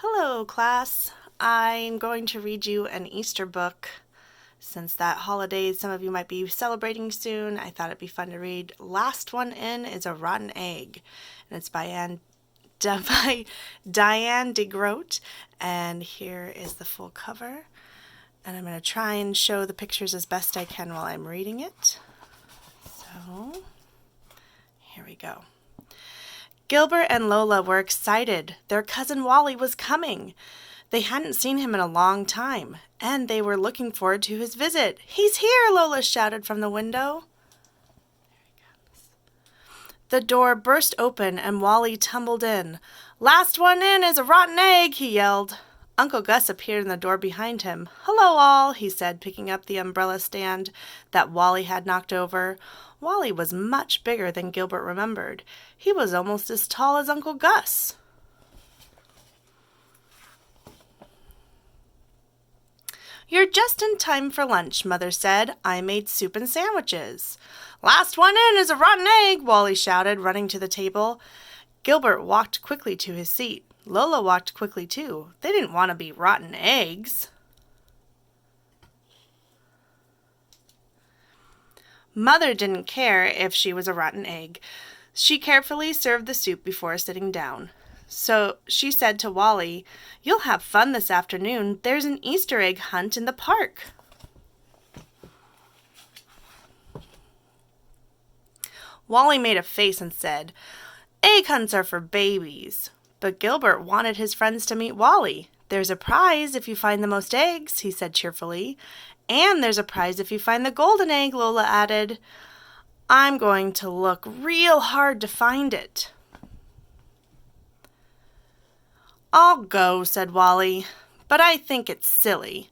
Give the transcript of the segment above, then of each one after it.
Hello, class. I'm going to read you an Easter book. Since that holiday some of you might be celebrating soon, I thought it'd be fun to read. Last one in is A Rotten Egg, and it's by Diane deGroat, and here is the full cover. And I'm going to try and show the pictures as best I can while I'm reading it. So, here we go. Gilbert and Lola were excited. Their cousin Wally was coming. They hadn't seen him in a long time, and they were looking forward to his visit. "He's here!" Lola shouted from the window. There he comes. The door burst open, and Wally tumbled in. "Last one in is a rotten egg!" he yelled. Uncle Gus appeared in the door behind him. "Hello, all," he said, picking up the umbrella stand that Wally had knocked over. Wally was much bigger than Gilbert remembered. He was almost as tall as Uncle Gus. "You're just in time for lunch," Mother said. "I made soup and sandwiches." "Last one in is a rotten egg," Wally shouted, running to the table. Gilbert walked quickly to his seat. Lola walked quickly too. They didn't want to be rotten eggs. Mother didn't care if she was a rotten egg. She carefully served the soup before sitting down. So she said to Wally, "You'll have fun this afternoon. There's an Easter egg hunt in the park." Wally made a face and said, "Egg hunts are for babies." But Gilbert wanted his friends to meet Wally. "There's a prize if you find the most eggs," he said cheerfully. "And there's a prize if you find the golden egg," Lola added. "I'm going to look real hard to find it." "I'll go," said Wally, "but I think it's silly."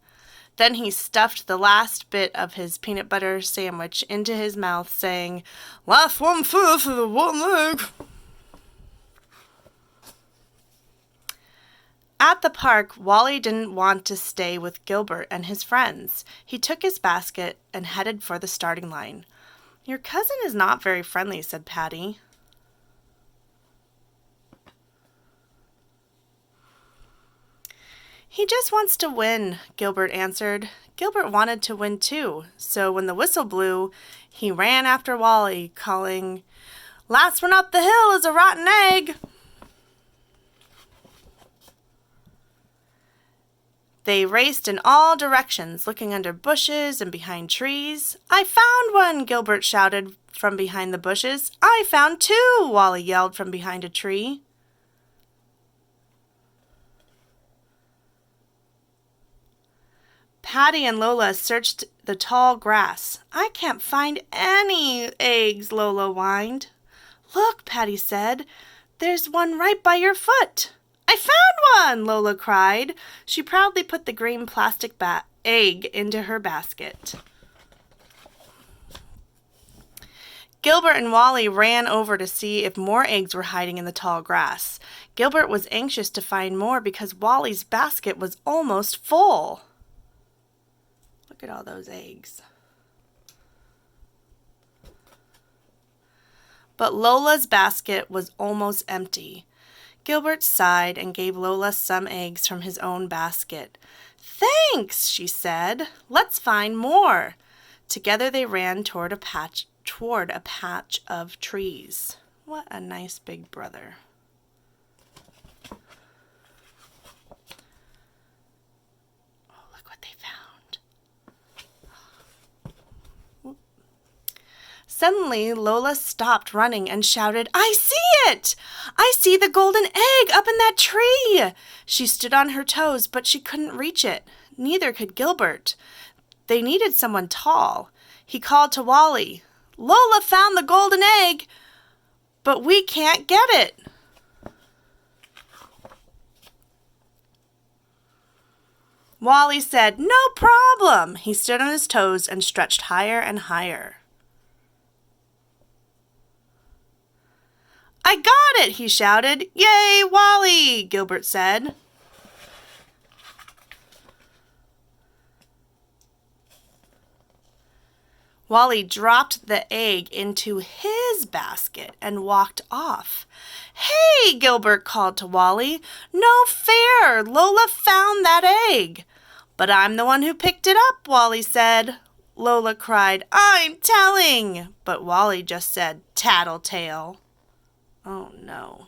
Then he stuffed the last bit of his peanut butter sandwich into his mouth, saying, "Last one first is a rotten egg." At the park, Wally didn't want to stay with Gilbert and his friends. He took his basket and headed for the starting line. "Your cousin is not very friendly," said Patty. "He just wants to win," Gilbert answered. Gilbert wanted to win too, so when the whistle blew, he ran after Wally, calling, "Last one up the hill is a rotten egg." They raced in all directions, looking under bushes and behind trees. "I found one!" Gilbert shouted from behind the bushes. "I found two!" Wally yelled from behind a tree. Patty and Lola searched the tall grass. "I can't find any eggs," Lola whined. "Look," Patty said. "There's one right by your foot." "I found one!" Lola cried. She proudly put the green plastic egg into her basket. Gilbert and Wally ran over to see if more eggs were hiding in the tall grass. Gilbert was anxious to find more because Wally's basket was almost full. Look at all those eggs. But Lola's basket was almost empty. Gilbert sighed and gave Lola some eggs from his own basket. "Thanks," she said. "Let's find more." Together they ran toward a patch of trees. What a nice big brother. Oh, look what they found. Suddenly, Lola stopped running and shouted, "I see it! I see the golden egg up in that tree!" She stood on her toes, but she couldn't reach it. Neither could Gilbert. They needed someone tall. He called to Wally, "Lola found the golden egg, but we can't get it." Wally said, "No problem." He stood on his toes and stretched higher and higher. "I got it!" he shouted. "Yay, Wally!" Gilbert said. Wally dropped the egg into his basket and walked off. "Hey," Gilbert called to Wally. "No fair! Lola found that egg." "But I'm the one who picked it up," Wally said. Lola cried, "I'm telling!" But Wally just said, "Tattletale." Oh no.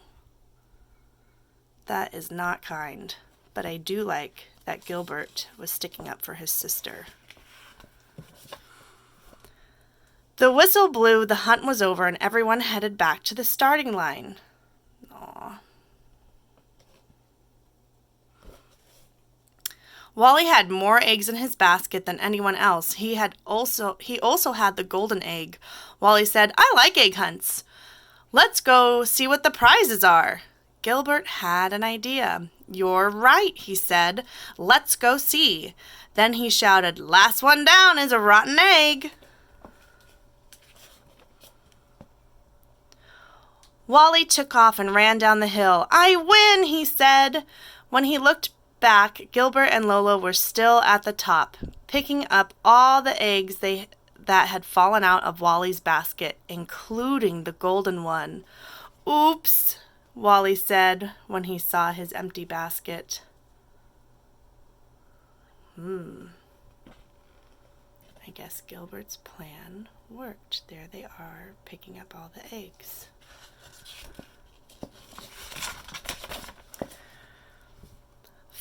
That is not kind. But I do like that Gilbert was sticking up for his sister. The whistle blew, the hunt was over, and everyone headed back to the starting line. Aww. Wally had more eggs in his basket than anyone else. He also had the golden egg. Wally said, "I like egg hunts. Let's go see what the prizes are." Gilbert had an idea. "You're right," he said. "Let's go see." Then he shouted, "Last one down is a rotten egg." Wally took off and ran down the hill. "I win," he said. When he looked back, Gilbert and Lola were still at the top, picking up all the eggs that had fallen out of Wally's basket, including the golden one. "Oops," Wally said when he saw his empty basket. I guess Gilbert's plan worked. There they are, picking up all the eggs.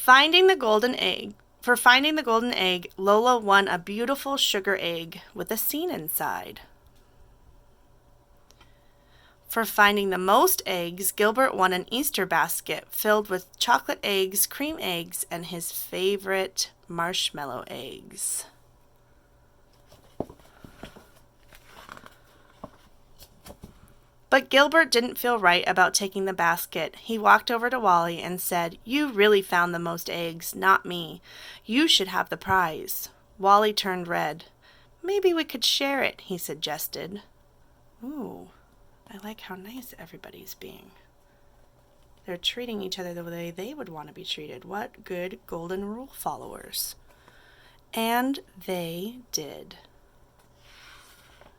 For finding the golden egg, Lola won a beautiful sugar egg with a scene inside. For finding the most eggs, Gilbert won an Easter basket filled with chocolate eggs, cream eggs, and his favorite marshmallow eggs. But Gilbert didn't feel right about taking the basket. He walked over to Wally and said, "You really found the most eggs, not me. You should have the prize." Wally turned red. "Maybe we could share it," he suggested. Ooh, I like how nice everybody's being. They're treating each other the way they would want to be treated. What good golden rule followers. And they did.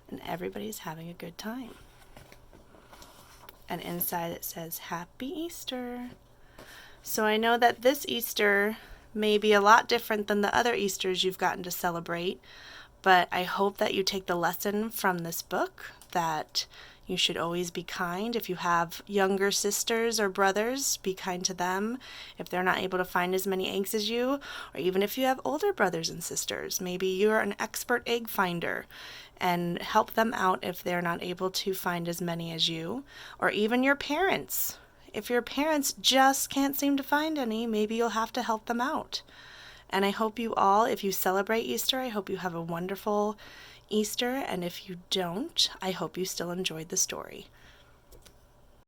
And everybody's having a good time. And inside it says, "Happy Easter." So I know that this Easter may be a lot different than the other Easters you've gotten to celebrate, but I hope that you take the lesson from this book that you should always be kind. If you have younger sisters or brothers, be kind to them if they're not able to find as many eggs as you, or even if you have older brothers and sisters. Maybe you're an expert egg finder and help them out if they're not able to find as many as you, or even your parents. If your parents just can't seem to find any, maybe you'll have to help them out. And I hope you all, if you celebrate Easter, I hope you have a wonderful Easter, and if you don't, I hope you still enjoyed the story.